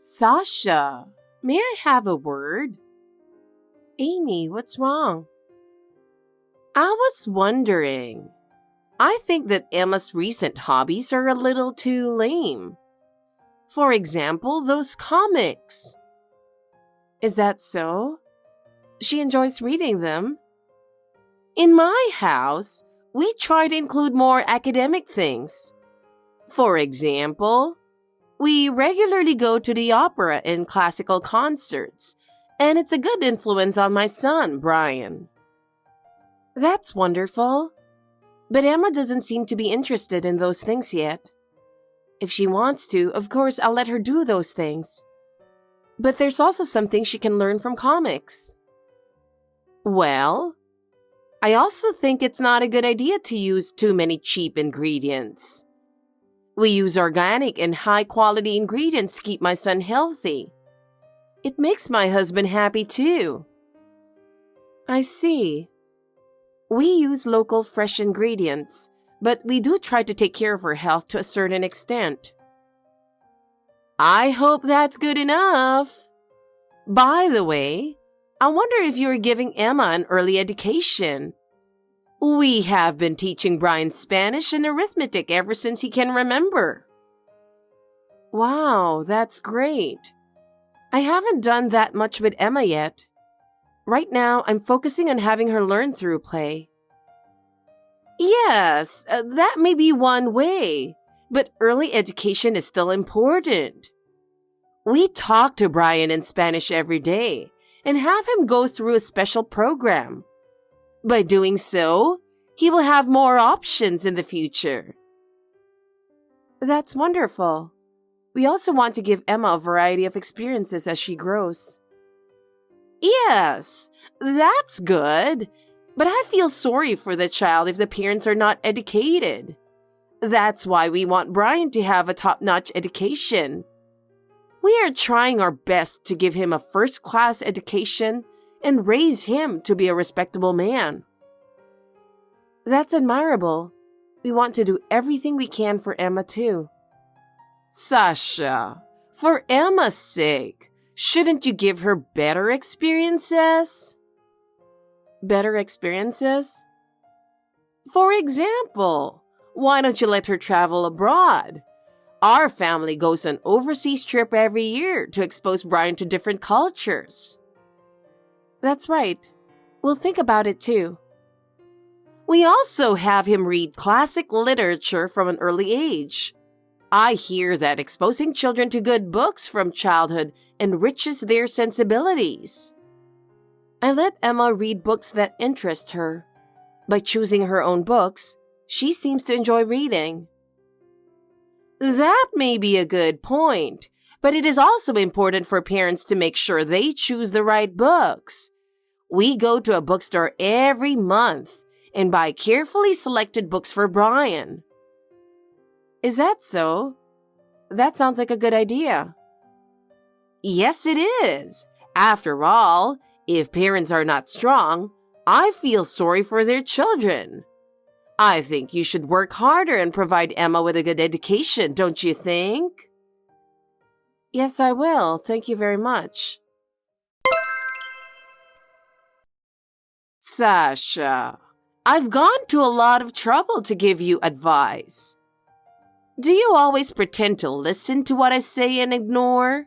Sasha, may I have a word? Amy, what's wrong? I was wondering. I think that Emma's recent hobbies are a little too lame. For example, those comics. Is that so? She enjoys reading them. In my house, we try to include more academic things. For example, we regularly go to the opera and classical concerts, and it's a good influence on my son, Brian. That's wonderful. But Emma doesn't seem to be interested in those things yet. If she wants to, of course, I'll let her do those things. But there's also something she can learn from comics. Well, I also think it's not a good idea to use too many cheap ingredients. We use organic and high-quality ingredients to keep my son healthy. It makes my husband happy too. I see. We use local fresh ingredients, but we do try to take care of her health to a certain extent. I hope that's good enough. By the way, I wonder if you're giving Emma an early education. We have been teaching Brian Spanish and arithmetic ever since he can remember. Wow, that's great. I haven't done that much with Emma yet. Right now, I'm focusing on having her learn through play. Yes, that may be one way, but early education is still important. We talk to Brian in Spanish every day and have him go through a special program. By doing so, he will have more options in the future. That's wonderful. We also want to give Emma a variety of experiences as she grows. Yes, that's good. But I feel sorry for the child if the parents are not educated. That's why we want Brian to have a top-notch education. We are trying our best to give him a first-class education and raise him to be a respectable man. That's admirable. We want to do everything we can for Emma too. Sasha, for Emma's sake, shouldn't you give her better experiences? Better experiences? For example, why don't you let her travel abroad? Our family goes on an overseas trip every year to expose Brian to different cultures. That's right. We'll think about it too. We also have him read classic literature from an early age. I hear that exposing children to good books from childhood enriches their sensibilities. I let Emma read books that interest her. By choosing her own books, she seems to enjoy reading. That may be a good point, but it is also important for parents to make sure they choose the right books. We go to a bookstore every month and buy carefully selected books for Brian. Is that so? That sounds like a good idea. Yes, it is. After all, if parents are not strong, I feel sorry for their children. I think you should work harder and provide Emma with a good education, don't you think? Yes, I will. Thank you very much. Sasha, I've gone to a lot of trouble to give you advice. Do you always pretend to listen to what I say and ignore?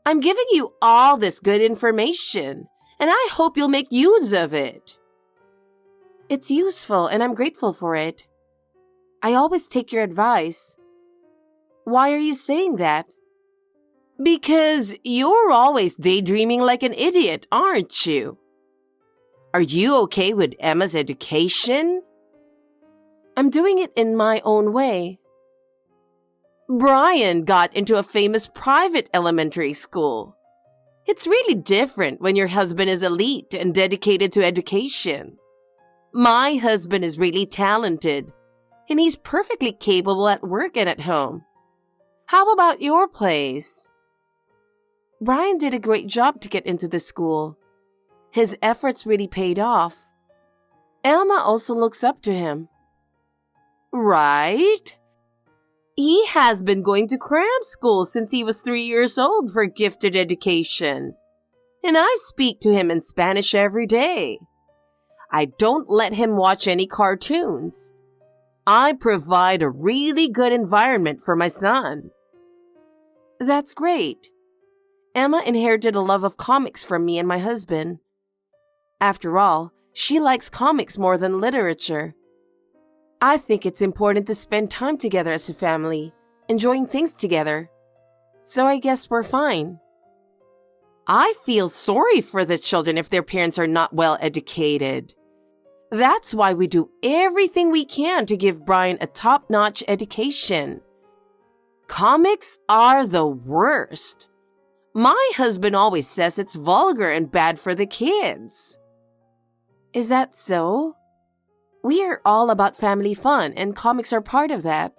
I'm giving you all this good information, and I hope you'll make use of it. It's useful, and I'm grateful for it. I always take your advice. Why are you saying that? Because you're always daydreaming like an idiot, aren't you? Are you okay with Emma's education? I'm doing it in my own way. Brian got into a famous private elementary school. It's really different when your husband is elite and dedicated to education. My husband is really talented, and he's perfectly capable at work and at home. How about your place? Brian did a great job to get into the school. His efforts really paid off. Elma also looks up to him. Right? He has been going to cram school since he was 3 years old for gifted education. And I speak to him in Spanish every day. I don't let him watch any cartoons. I provide a really good environment for my son. That's great. Emma inherited a love of comics from me and my husband. After all, she likes comics more than literature. I think it's important to spend time together as a family, enjoying things together. So I guess we're fine. I feel sorry for the children if their parents are not well educated. That's why we do everything we can to give Brian a top-notch education. Comics are the worst. My husband always says it's vulgar and bad for the kids. Is that so? We are all about family fun, and comics are part of that.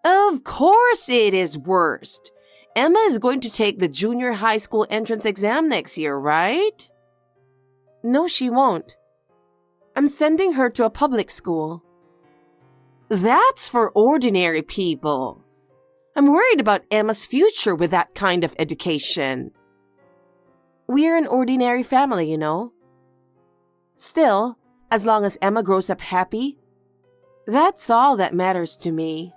Of course it is worst. Emma is going to take the junior high school entrance exam next year, right? No, she won't. I'm sending her to a public school. That's for ordinary people. I'm worried about Emma's future with that kind of education. We're an ordinary family, you know. Still, as long as Emma grows up happy, that's all that matters to me.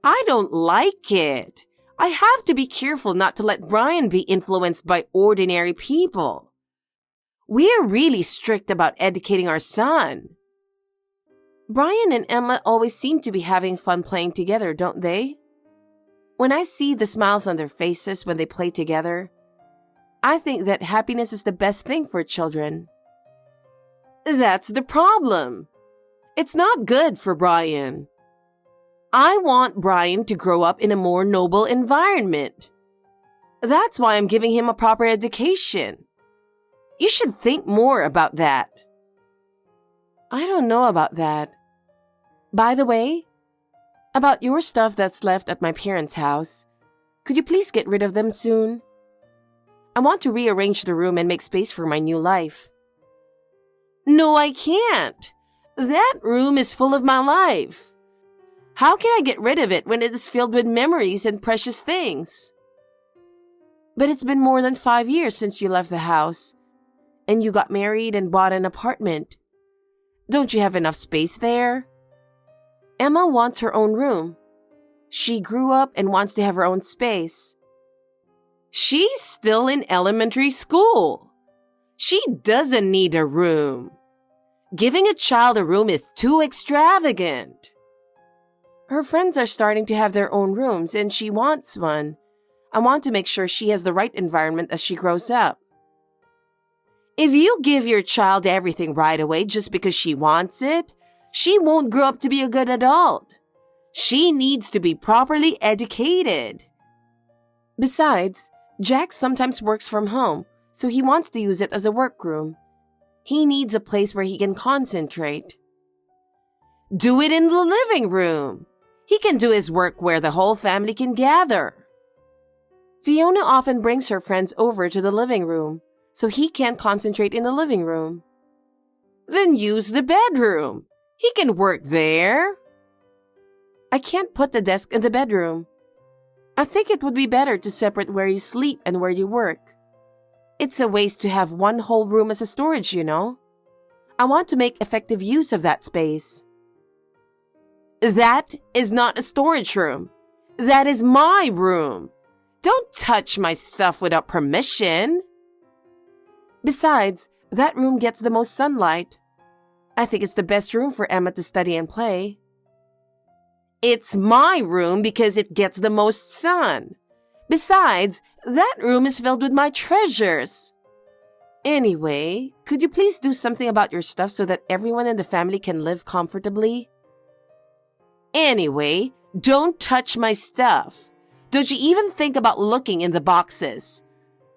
I don't like it. I have to be careful not to let Brian be influenced by ordinary people. We're really strict about educating our son. Brian and Emma always seem to be having fun playing together, don't they? When I see the smiles on their faces when they play together, I think that happiness is the best thing for children. That's the problem. It's not good for Brian. I want Brian to grow up in a more noble environment. That's why I'm giving him a proper education. You should think more about that. I don't know about that. By the way, about your stuff that's left at my parents' house, could you please get rid of them soon? I want to rearrange the room and make space for my new life. No, I can't. That room is full of my life. How can I get rid of it when it is filled with memories and precious things? But it's been more than 5 years since you left the house, and you got married and bought an apartment. Don't you have enough space there? Emma wants her own room. She grew up and wants to have her own space. She's still in elementary school. She doesn't need a room. Giving a child a room is too extravagant. Her friends are starting to have their own rooms and she wants one. I want to make sure she has the right environment as she grows up. If you give your child everything right away just because she wants it, she won't grow up to be a good adult. She needs to be properly educated. Besides, Jack sometimes works from home, so he wants to use it as a workroom. He needs a place where he can concentrate. Do it in the living room. He can do his work where the whole family can gather. Fiona often brings her friends over to the living room, so he can't concentrate in the living room. Then use the bedroom. He can work there. I can't put the desk in the bedroom. I think it would be better to separate where you sleep and where you work. It's a waste to have one whole room as a storage, you know. I want to make effective use of that space. That is not a storage room. That is my room. Don't touch my stuff without permission. Besides, that room gets the most sunlight. I think it's the best room for Emma to study and play. It's my room because it gets the most sun. Besides, that room is filled with my treasures. Anyway, could you please do something about your stuff so that everyone in the family can live comfortably? Anyway, don't touch my stuff. Don't you even think about looking in the boxes.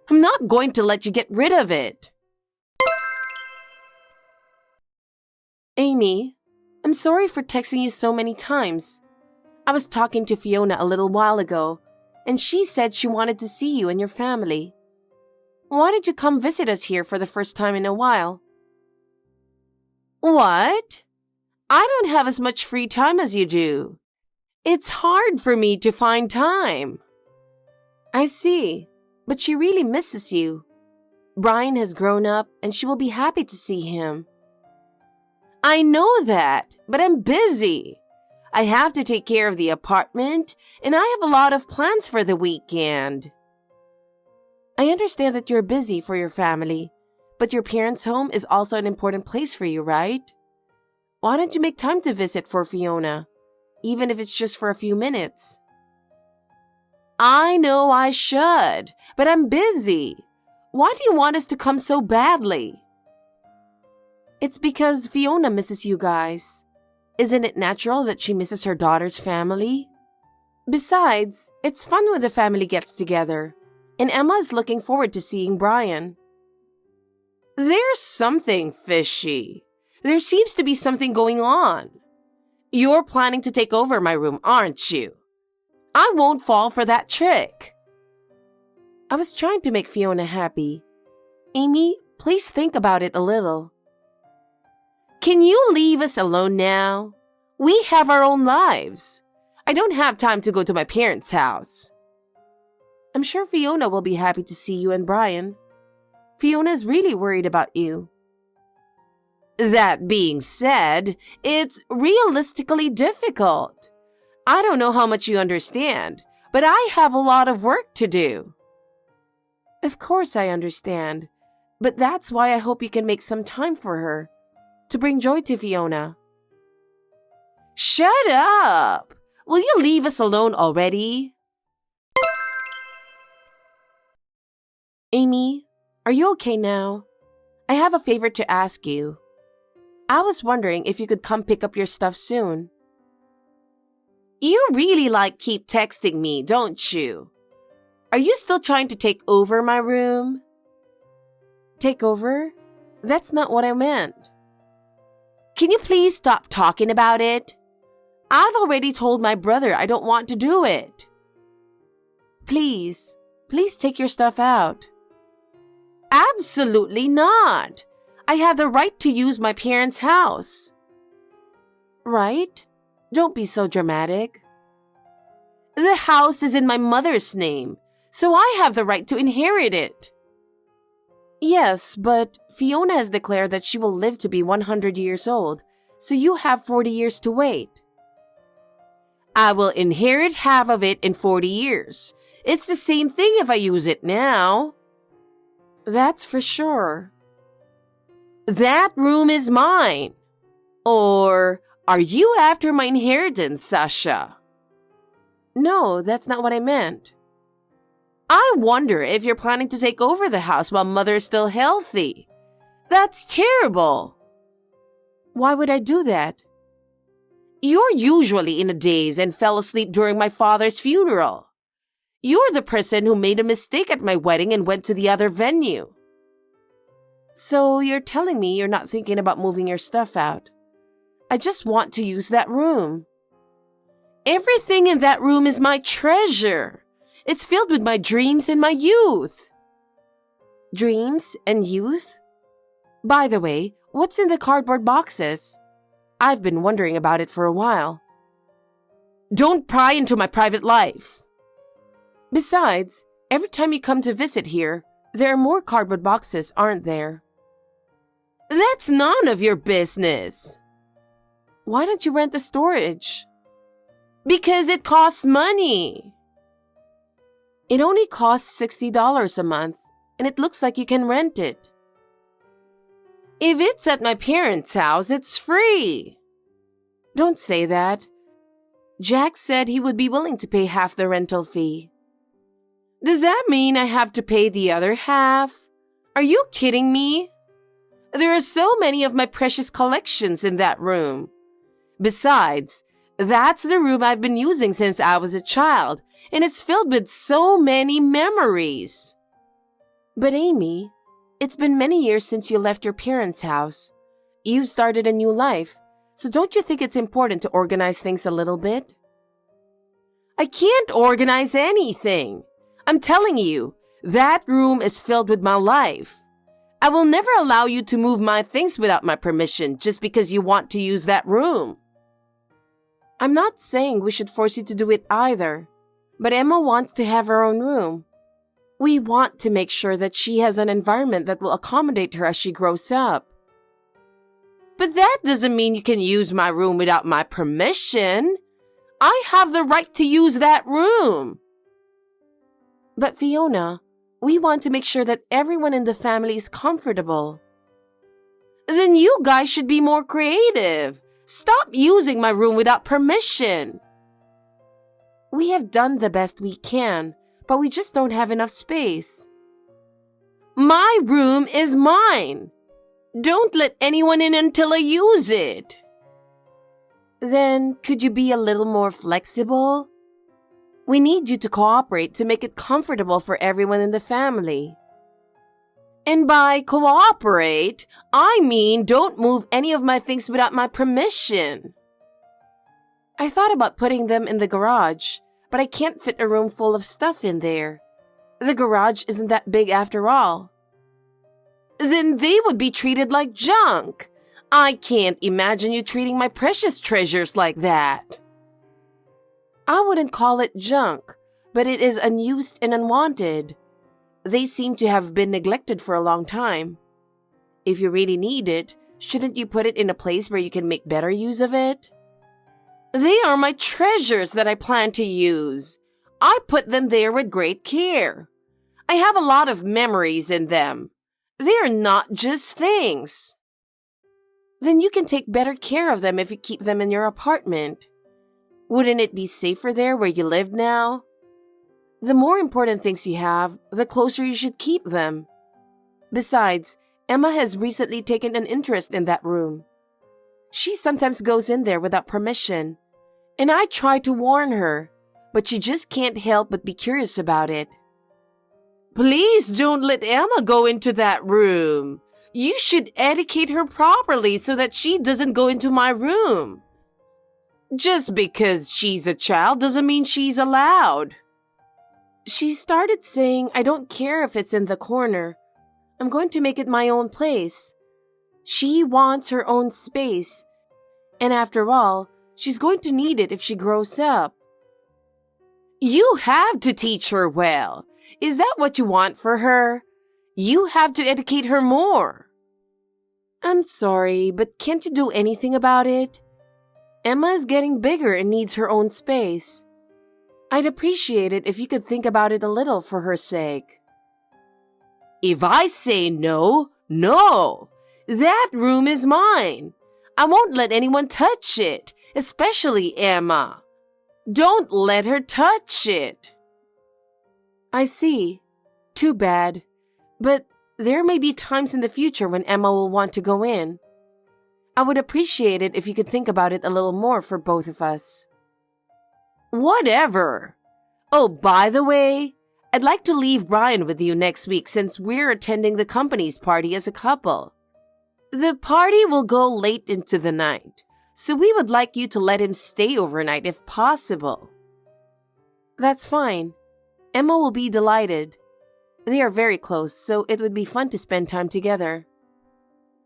I'm not going to let you get rid of it. Amy, I'm sorry for texting you so many times. I was talking to Fiona a little while ago, and she said she wanted to see you and your family. Why did you come visit us here for the first time in a while? What? I don't have as much free time as you do. It's hard for me to find time. I see, but she really misses you. Brian has grown up and she will be happy to see him. I know that, but I'm busy. I have to take care of the apartment and I have a lot of plans for the weekend. I understand that you're busy for your family, but your parents' home is also an important place for you, right? Why don't you make time to visit for Fiona, even if it's just for a few minutes? I know I should, but I'm busy. Why do you want us to come so badly? It's because Fiona misses you guys. Isn't it natural that she misses her daughter's family? Besides, it's fun when the family gets together, and Emma is looking forward to seeing Brian. There's something fishy. There seems to be something going on. You're planning to take over my room, aren't you? I won't fall for that trick. I was trying to make Fiona happy. Amy, please think about it a little. Can you leave us alone now? We have our own lives. I don't have time to go to my parents' house. I'm sure Fiona will be happy to see you and Brian. Fiona's really worried about you. That being said, it's realistically difficult. I don't know how much you understand, but I have a lot of work to do. Of course I understand, but that's why I hope you can make some time for her, to bring joy to Fiona. Shut up! Will you leave us alone already? Amy, are you okay now? I have a favor to ask you. I was wondering if you could come pick up your stuff soon. You really keep texting me, don't you? Are you still trying to take over my room? Take over? That's not what I meant. Can you please stop talking about it? I've already told my brother I don't want to do it. Please take your stuff out. Absolutely not. I have the right to use my parents' house. Right? Don't be so dramatic. The house is in my mother's name, so I have the right to inherit it. Yes, but Fiona has declared that she will live to be 100 years old, so you have 40 years to wait. I will inherit half of it in 40 years. It's the same thing if I use it now. That's for sure. That room is mine. Or are you after my inheritance, Sasha? No, that's not what I meant. I wonder if you're planning to take over the house while Mother is still healthy. That's terrible. Why would I do that? You're usually in a daze and fell asleep during my father's funeral. You're the person who made a mistake at my wedding and went to the other venue. So you're telling me you're not thinking about moving your stuff out. I just want to use that room. Everything in that room is my treasure. It's filled with my dreams and my youth. Dreams and youth? By the way, what's in the cardboard boxes? I've been wondering about it for a while. Don't pry into my private life. Besides, every time you come to visit here, there are more cardboard boxes, aren't there? That's none of your business. Why don't you rent the storage? Because it costs money. It only costs $60 a month, and it looks like you can rent it. If it's at my parents' house, it's free. Don't say that. Jack said he would be willing to pay half the rental fee. Does that mean I have to pay the other half? Are you kidding me? There are so many of my precious collections in that room. Besides, that's the room I've been using since I was a child, and it's filled with so many memories. But Amy, it's been many years since you left your parents' house. You've started a new life, so don't you think it's important to organize things a little bit? I can't organize anything. I'm telling you, that room is filled with my life. I will never allow you to move my things without my permission just because you want to use that room. I'm not saying we should force you to do it either, but Emma wants to have her own room. We want to make sure that she has an environment that will accommodate her as she grows up. But that doesn't mean you can use my room without my permission. I have the right to use that room. But Fiona, we want to make sure that everyone in the family is comfortable. Then you guys should be more creative. Stop using my room without permission. We have done the best we can, but we just don't have enough space. My room is mine. Don't let anyone in until I use it. Then could you be a little more flexible? We need you to cooperate to make it comfortable for everyone in the family. And by cooperate, I mean don't move any of my things without my permission. I thought about putting them in the garage, but I can't fit a room full of stuff in there. The garage isn't that big after all. Then they would be treated like junk. I can't imagine you treating my precious treasures like that. I wouldn't call it junk, but it is unused and unwanted. They seem to have been neglected for a long time. If you really need it, shouldn't you put it in a place where you can make better use of it? They are my treasures that I plan to use. I put them there with great care. I have a lot of memories in them. They are not just things. Then you can take better care of them if you keep them in your apartment. Wouldn't it be safer there where you live now? The more important things you have, the closer you should keep them. Besides, Emma has recently taken an interest in that room. She sometimes goes in there without permission, and I try to warn her, but she just can't help but be curious about it. Please don't let Emma go into that room. You should educate her properly so that she doesn't go into my room. Just because she's a child doesn't mean she's allowed. She started saying, I don't care if it's in the corner. I'm going to make it my own place. She wants her own space. And after all, she's going to need it if she grows up. You have to teach her well. Is that what you want for her? You have to educate her more. I'm sorry, but can't you do anything about it? Emma is getting bigger and needs her own space. I'd appreciate it if you could think about it a little for her sake. If I say no, no. That room is mine. I won't let anyone touch it, especially Emma. Don't let her touch it. I see. Too bad. But there may be times in the future when Emma will want to go in. I would appreciate it if you could think about it a little more for both of us. Whatever. Oh, by the way, I'd like to leave Brian with you next week since we're attending the company's party as a couple. The party will go late into the night, so we would like you to let him stay overnight if possible. That's fine. Emma will be delighted. They are very close, so it would be fun to spend time together.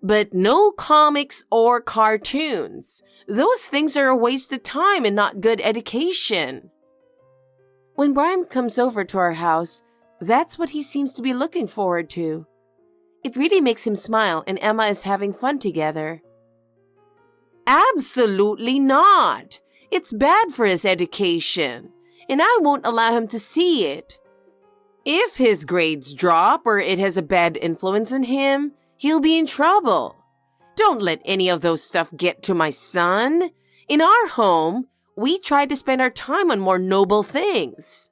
But no comics or cartoons. Those things are a waste of time and not good education. When Brian comes over to our house, that's what he seems to be looking forward to. It really makes him smile and Emma is having fun together. Absolutely not. It's bad for his education, and I won't allow him to see it. If his grades drop or it has a bad influence on him, he'll be in trouble. Don't let any of those stuff get to my son. In our home, we try to spend our time on more noble things.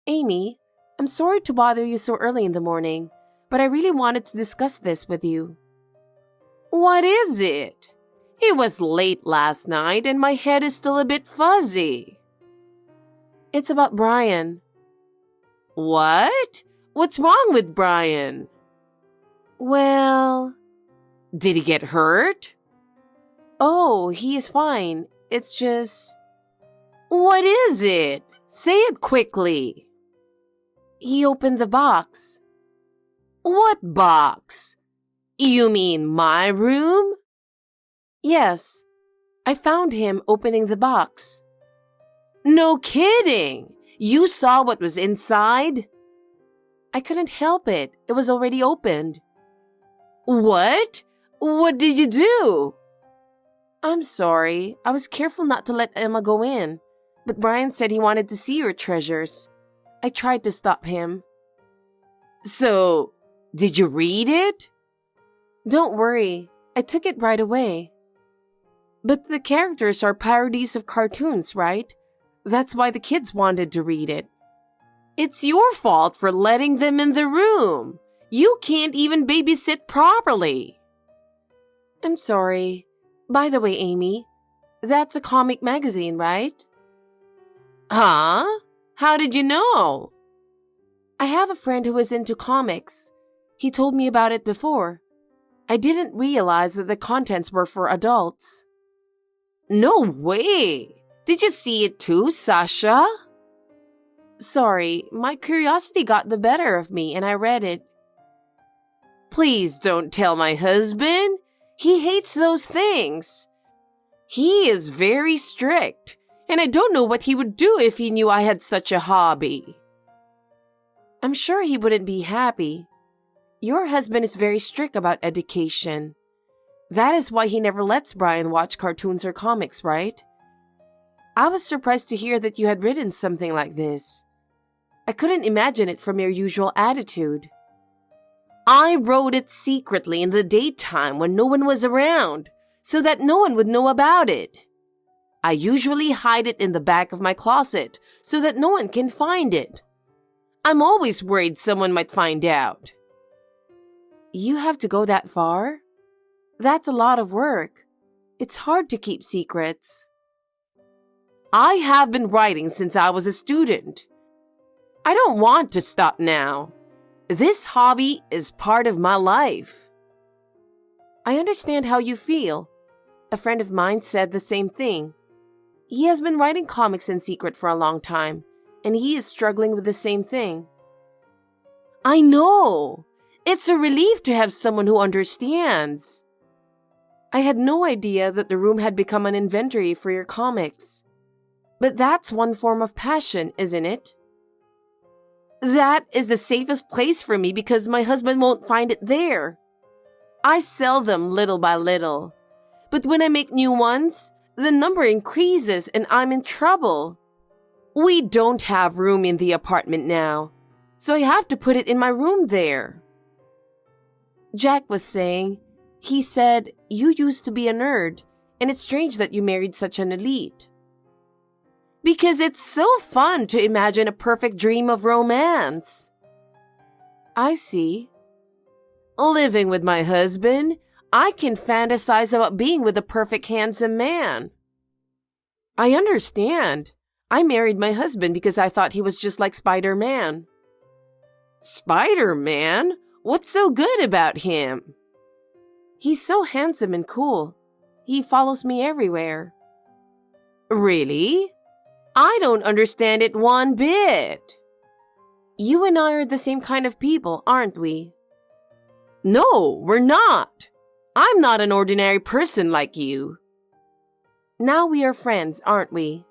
Amy, I'm sorry to bother you so early in the morning, but I really wanted to discuss this with you. What is it? It was late last night and my head is still a bit fuzzy. It's about Brian. What? What's wrong with Brian? Well, did he get hurt? Oh, he is fine. It's just... What is it? Say it quickly. He opened the box. What box? You mean my room? Yes, I found him opening the box. No kidding! You saw what was inside? I couldn't help it. It was already opened. What? What did you do? I'm sorry. I was careful not to let Emma go in, but Brian said he wanted to see your treasures. I tried to stop him. So, did you read it? Don't worry. I took it right away. But the characters are parodies of cartoons, right? That's why the kids wanted to read it. It's your fault for letting them in the room. You can't even babysit properly. I'm sorry. By the way, Amy, that's a comic magazine, right? Huh? How did you know? I have a friend who is into comics. He told me about it before. I didn't realize that the contents were for adults. No way! Did you see it too, Sasha? Sorry, my curiosity got the better of me and I read it. Please don't tell my husband. He hates those things. He is very strict, and I don't know what he would do if he knew I had such a hobby. I'm sure he wouldn't be happy. Your husband is very strict about education. That is why he never lets Brian watch cartoons or comics, right? I was surprised to hear that you had written something like this. I couldn't imagine it from your usual attitude. I wrote it secretly in the daytime when no one was around, so that no one would know about it. I usually hide it in the back of my closet so that no one can find it. I'm always worried someone might find out. You have to go that far? That's a lot of work. It's hard to keep secrets. I have been writing since I was a student. I don't want to stop now. This hobby is part of my life. I understand how you feel. A friend of mine said the same thing. He has been writing comics in secret for a long time, and he is struggling with the same thing. I know. It's a relief to have someone who understands. I had no idea that the room had become an inventory for your comics. But that's one form of passion, isn't it? That is the safest place for me because my husband won't find it there. I sell them little by little. But when I make new ones, the number increases and I'm in trouble. We don't have room in the apartment now, so I have to put it in my room there. Jack was saying, he said, you used to be a nerd, and it's strange that you married such an elite. Because it's so fun to imagine a perfect dream of romance. I see. Living with my husband, I can fantasize about being with a perfect handsome man. I understand. I married my husband because I thought he was just like Spider-Man. Spider-Man? What's so good about him? He's so handsome and cool. He follows me everywhere. Really? I don't understand it one bit. You and I are the same kind of people, aren't we? No, we're not. I'm not an ordinary person like you. Now we are friends, aren't we?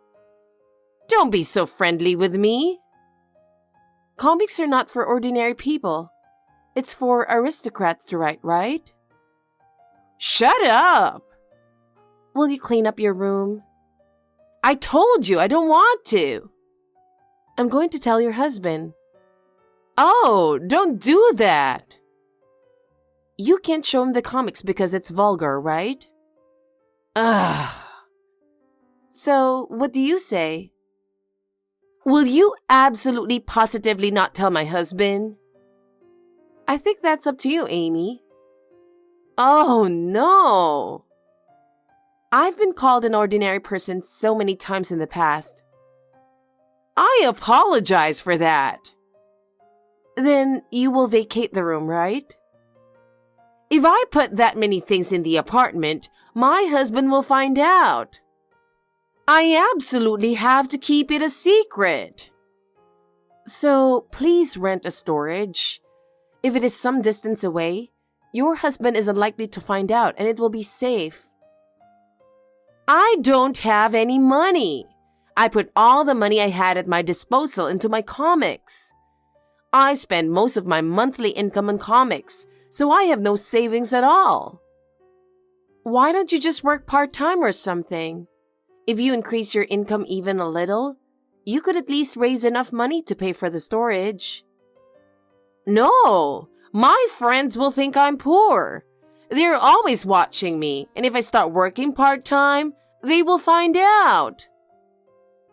Don't be so friendly with me. Comics are not for ordinary people. It's for aristocrats to write, right? Shut up! Will you clean up your room? I told you I don't want to. I'm going to tell your husband. Oh, don't do that. You can't show him the comics because it's vulgar, right? Ugh. So, what do you say? Will you absolutely positively not tell my husband? I think that's up to you, Amy. Oh, no. I've been called an ordinary person so many times in the past. I apologize for that. Then you will vacate the room, right? If I put that many things in the apartment, my husband will find out. I absolutely have to keep it a secret. So please rent a storage. If it is some distance away, your husband is unlikely to find out and it will be safe. I don't have any money. I put all the money I had at my disposal into my comics. I spend most of my monthly income on comics, so I have no savings at all. Why don't you just work part-time or something? If you increase your income even a little, you could at least raise enough money to pay for the storage. No, my friends will think I'm poor. They're always watching me, and if I start working part-time, they will find out.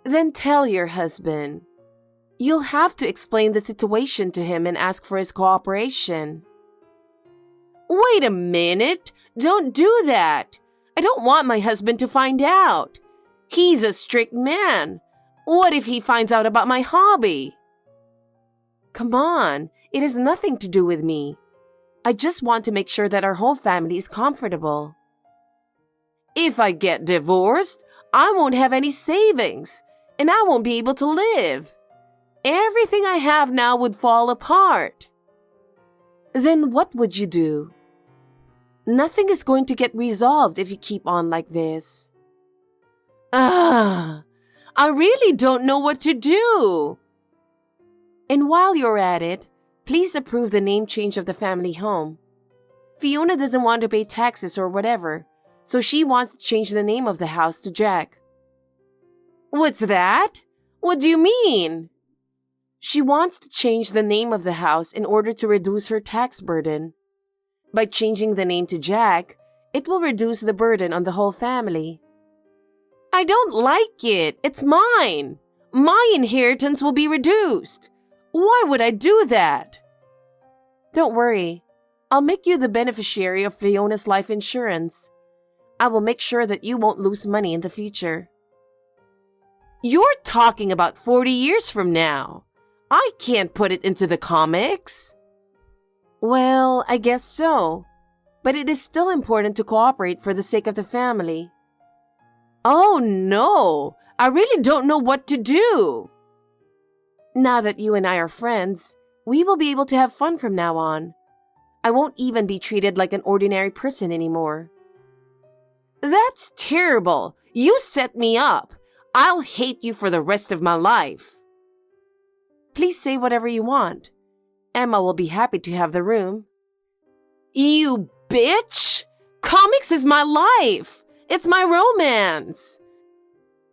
Then tell your husband. You'll have to explain the situation to him and ask for his cooperation. Wait a minute. Don't do that. I don't want my husband to find out. He's a strict man. What if he finds out about my hobby? Come on, it has nothing to do with me. I just want to make sure that our whole family is comfortable. If I get divorced, I won't have any savings, and I won't be able to live. Everything I have now would fall apart. Then what would you do? Nothing is going to get resolved if you keep on like this. I really don't know what to do. And while you're at it, please approve the name change of the family home. Fiona doesn't want to pay taxes or whatever, so she wants to change the name of the house to Jack. What's that? What do you mean? She wants to change the name of the house in order to reduce her tax burden. By changing the name to Jack, it will reduce the burden on the whole family. I don't like it. It's mine. My inheritance will be reduced. Why would I do that? Don't worry. I'll make you the beneficiary of Fiona's life insurance. I will make sure that you won't lose money in the future. You're talking about 40 years from now. I can't put it into the comics. Well, I guess so. But it is still important to cooperate for the sake of the family. Oh no, I really don't know what to do. Now that you and I are friends, we will be able to have fun from now on. I won't even be treated like an ordinary person anymore. That's terrible. You set me up. I'll hate you for the rest of my life. Please say whatever you want. Emma will be happy to have the room. You bitch! Comics is my life. It's my romance.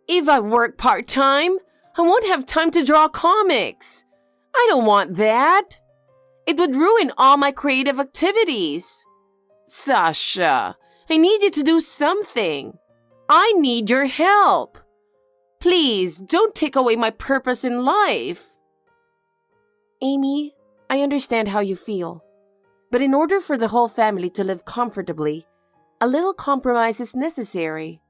If I work part-time, I won't have time to draw comics. I don't want that. It would ruin all my creative activities. Sasha, I need you to do something. I need your help. Please, don't take away my purpose in life. Amy, I understand how you feel. But in order for the whole family to live comfortably, a little compromise is necessary.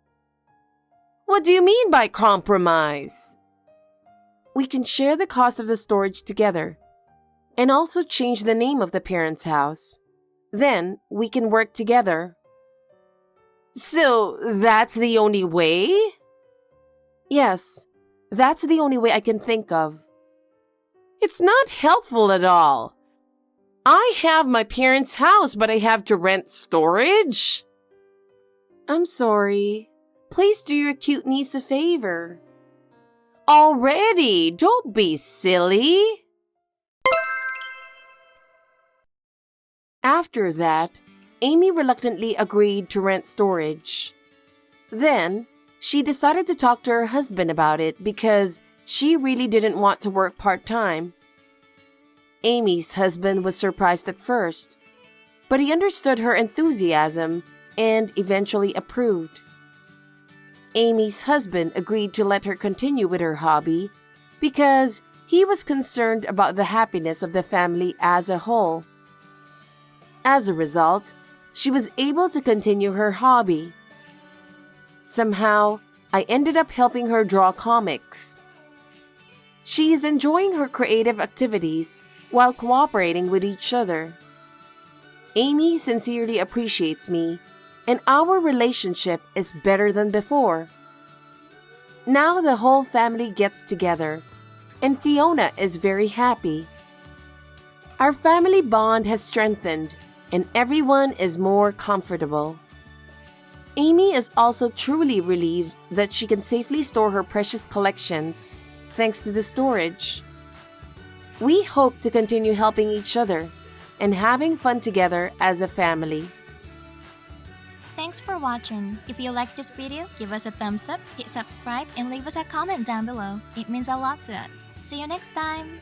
What do you mean by compromise? We can share the cost of the storage together and also change the name of the parents' house. Then we can work together. So that's the only way? Yes, that's the only way I can think of. It's not helpful at all. I have my parents' house, but I have to rent storage? I'm sorry. Please do your cute niece a favor. Already, don't be silly. After that, Amy reluctantly agreed to rent storage. Then, she decided to talk to her husband about it because she really didn't want to work part-time. Amy's husband was surprised at first, but he understood her enthusiasm and eventually approved. Amy's husband agreed to let her continue with her hobby because he was concerned about the happiness of the family as a whole. As a result, she was able to continue her hobby. Somehow, I ended up helping her draw comics. She is enjoying her creative activities while cooperating with each other. Amy sincerely appreciates me, and our relationship is better than before. Now the whole family gets together, and Fiona is very happy. Our family bond has strengthened, and everyone is more comfortable. Amy is also truly relieved that she can safely store her precious collections thanks to the storage. We hope to continue helping each other and having fun together as a family. Thanks for watching. If you liked this video, give us a thumbs up, hit subscribe, and leave us a comment down below. It means a lot to us. See you next time!